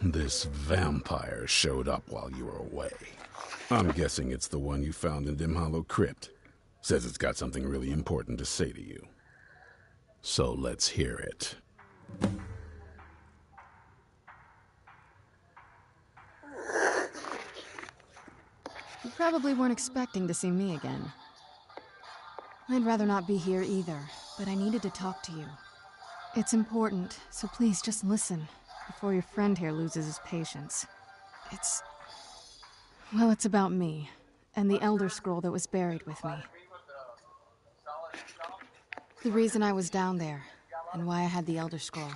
This vampire showed up while you were away. I'm guessing it's the one you found in Dim Hollow Crypt. Says it's got something really important to say to you. So let's hear it. You probably weren't expecting to see me again. I'd rather not be here either, but I needed to talk to you. It's important, so please just listen, before your friend here loses his patience. Well, it's about me, and the Elder Scroll that was buried with me. The reason I was down there, and why I had the Elder Scroll.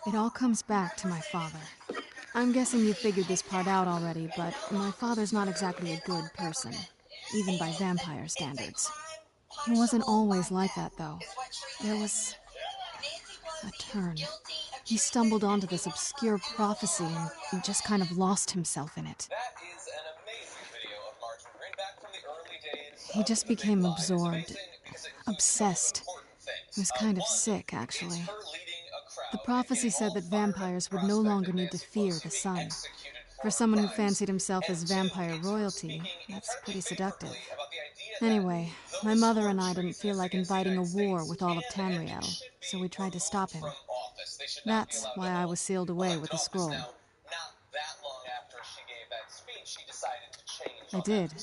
It all comes back to my father. I'm guessing you figured this part out already, but my father's not exactly a good person, even by vampire standards. He wasn't always like that, though. There was a turn. He stumbled onto this obscure prophecy and just kind of lost himself in it. He just became absorbed, obsessed. He was kind of sick, actually. The prophecy said that vampires would no longer need to fear the sun. For someone who fancied himself as vampire royalty, that's pretty seductive. Anyway, my mother and I didn't feel like inviting a war with all of Tamriel, so we tried to stop him. That's why I was sealed away with the scroll. I did,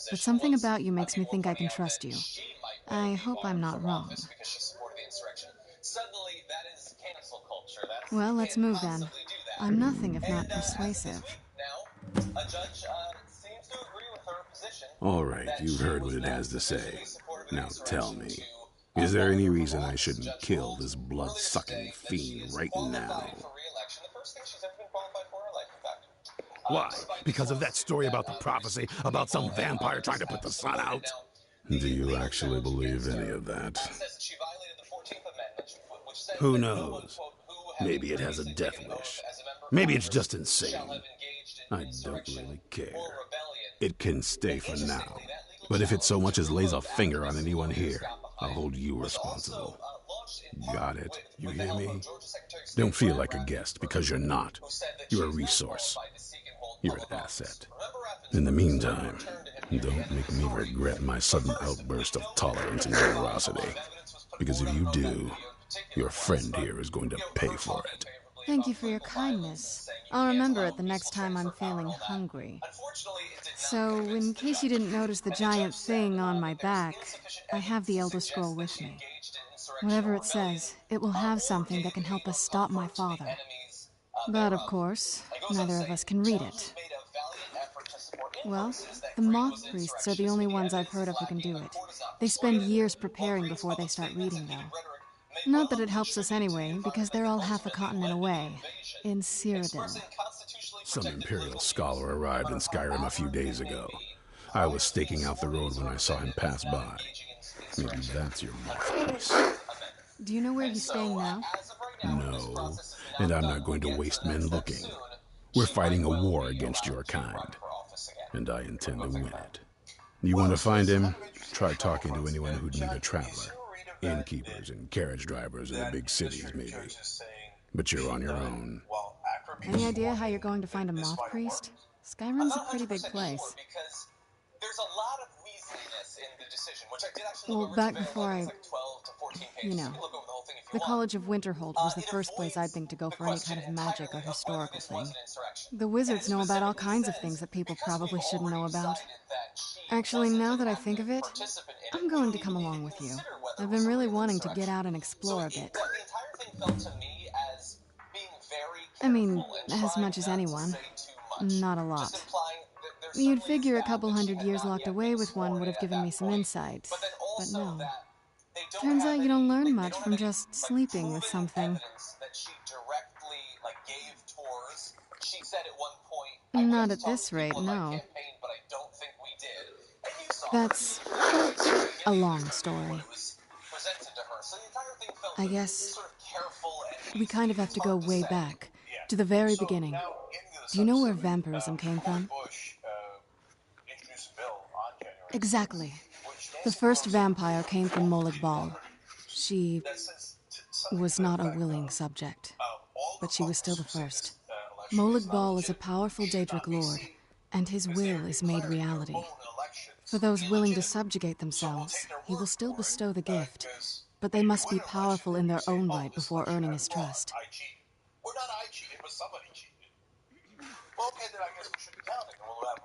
but something about you makes me think I can trust you. I hope I'm not wrong. Well, let's move then. I'm nothing if not persuasive. All right, you've heard what it has to say. Now tell me, is there any reason I shouldn't kill this blood-sucking fiend right now? Why? Because of that story about the prophecy, about some vampire trying to put the sun out? Do you actually believe any of that? Who knows? Maybe it has a death wish. Maybe it's just insane. I don't really care. It can stay for now. But if it so much as lays a finger on anyone here, I'll hold you responsible. Got it? You hear me? Don't feel like a guest, because you're not. You're a resource. You're an asset. In the meantime, don't make me regret my sudden outburst of tolerance and generosity. Because if you do, your friend here is going to pay for it. Thank you for your kindness. I'll remember it the next time I'm feeling hungry. So, in case you didn't notice the giant thing on my back, I have the Elder Scroll with me. Whatever it says, it will have something that can help us stop my father. But, of course, neither of us can read it. Well, the moth priests are the only ones I've heard of who can do it. They spend years preparing before they start reading, though. Not that it helps us anyway, because they're all half a continent away, in Cyrodiil. Some Imperial scholar arrived in Skyrim a few days ago. I was staking out the road when I saw him pass by. Maybe that's your mouthpiece. Do you know where he's staying now? No, and I'm not going to waste men looking. We're fighting a war against your kind, and I intend to win it. You want to find him? Try talking to anyone who'd meet a traveler. Innkeepers and carriage drivers in the big cities, maybe. But you're on your own. Any idea how you're going to find a moth priest? Skyrim's a pretty big place. Well, back before the College of Winterhold was the first place I'd think to go for any kind of magic or historical thing. The wizards know about all kinds of things that people probably shouldn't know about. Actually, now that I think of it, I'm going to come along with you. I've been really wanting to get out and explore a bit. I mean, as much as anyone. Not a lot. You'd figure a couple 100 years locked away with one would have given me some insight, but no. Turns out you don't learn much from just sleeping with something. Not at this rate, no. That's a long story. I guess we kind of have to go way back, to the very beginning. Do you know where vampirism came from? Exactly. The first vampire came from Molag Bal. She was not a willing subject, but she was still the first. Molag Bal is a powerful Daedric lord, and his will is made reality. For those willing to subjugate themselves, he will still bestow the gift, but they must be powerful in their own right before earning his trust.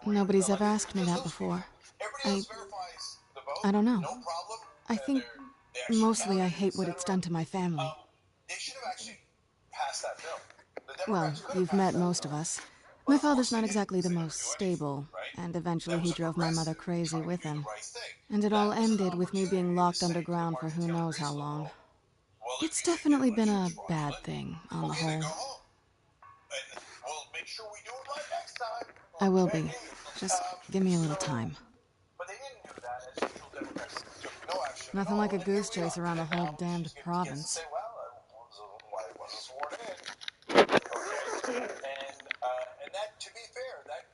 Nobody's ever asked me that before. I don't know. I think mostly I hate what it's done to my family. Well, you've met most of us. My father's not exactly the most stable, and eventually he drove my mother crazy with him. And it all ended with me being locked underground for who knows how long. It's definitely been a bad thing, on the whole. I will be. Just give me a little time. Nothing like a goose chase around the whole damned province. And that, to be fair, that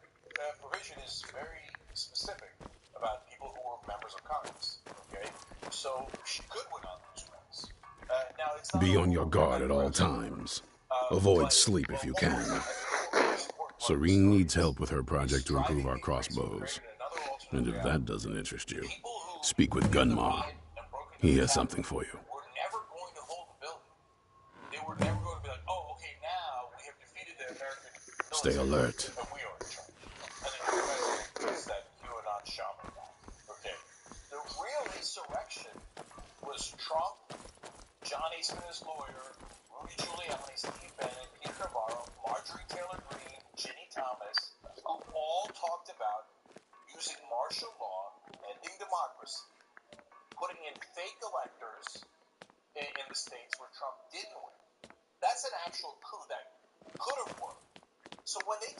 provision is very specific about people who were members of Congress. Okay, so she could win on those grounds. Now it's not Be on your guard at all times. Avoid sleep if you can. Serene needs help with her project to improve our crossbows. And if that doesn't interest you, speak with Gunmar. He has something for you. We're never going to hold the building. They were never going to be like, oh, okay, now we have defeated the American military. Stay alert. And we are in charge. And then the president is that QAnon shaman guy. Okay. The real insurrection was Trump, John Eastman, his lawyer, Rudy Giuliani, Steve Bannon, Peter Navarro, Marjorie Taylor Greene, Ginny Thomas, who all talked about using martial law, ending democracy, putting in fake electors in the states where Trump didn't win. That's an actual coup that could have worked. So when they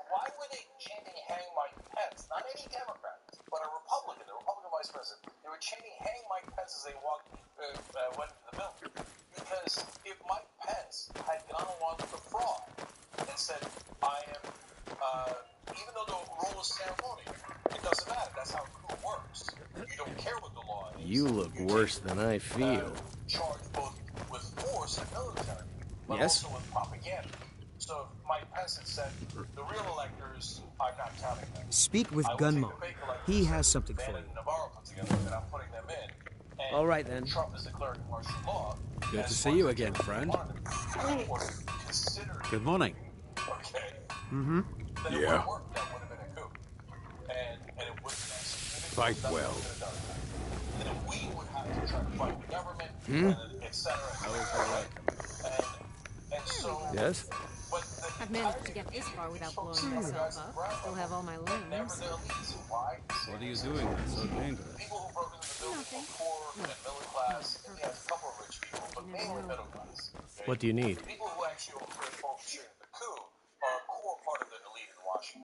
why were they chanting "Hang Mike Pence"? Not any Democrat, but a Republican, the Republican vice president. They were chanting "Hang Mike Pence" as they went into the building. Because if Mike Pence had gone along with the fraud and said, "I am," even though the role is ceremonial, it doesn't matter. That's how a coup works. You don't care what the law is. You look worse than I feel. Charged both with force and military, but Yes? also with propaganda. So if Mike Pence had said, the real electors, I'm not counting them. Speak with Gunmar. He has something for you. Navarro put together, and I'm putting them in. And All right, then. Trump is declaring martial law. Good to see you again, friend. Good morning. Okay. Mm-hmm. Then it Yeah. would have worked. That would have been a coup. And it would have been Fight well. And then we would have to try to fight the government, and et cetera. And so... Yes? I've managed to get this far without blowing myself up. Still have all my limbs. What are you doing that's so dangerous? People who broke into the building were poor and middle class. And he has a couple of rich people, but mainly middle class. What do you need? People